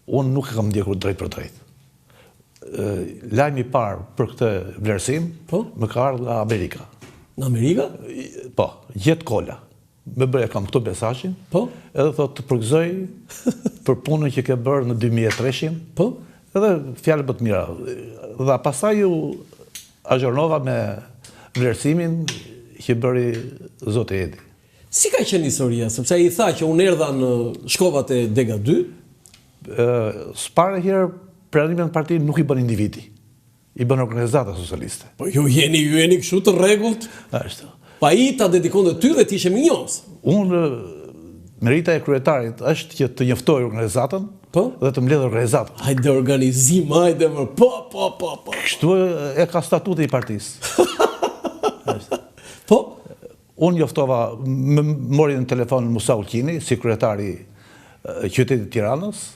unë nuk e kam ndjekur drejt për drejt. Lajmi i parë për këtë vlerësim më ka ardhur nga Amerika. Në Amerika? Po, Gjet Kola. Me bëre kam këtu mesazhin. Po. Edhe thotë të përgëzoj për punën që ke bërë në 2003-shin. Po. Edhe fjalë më të mira. Dhe pastaj ju azhurnova me vlerësimin që bëri zoti Edi. Si ka qenë historia? Sepse ai tha që unë erdha në shkovat e Dega 2. S'pare herë pranimin në parti nuk i bën individi. I bën organizata socialiste. Po ju jeni kështu të rregullt? Ashtu. Pa i ta dedikonte ty dhe ti ishe minjos. Unë, merita e kryetarit është që të njoftoj organizatën dhe të mbledh organizatën. Hajde organizim, hajde më, po. Kështu e ka statuti i partisë. Po? Unë njoftova, mori në telefon Musa Ulqini, si kryetari qytetit Tiranës,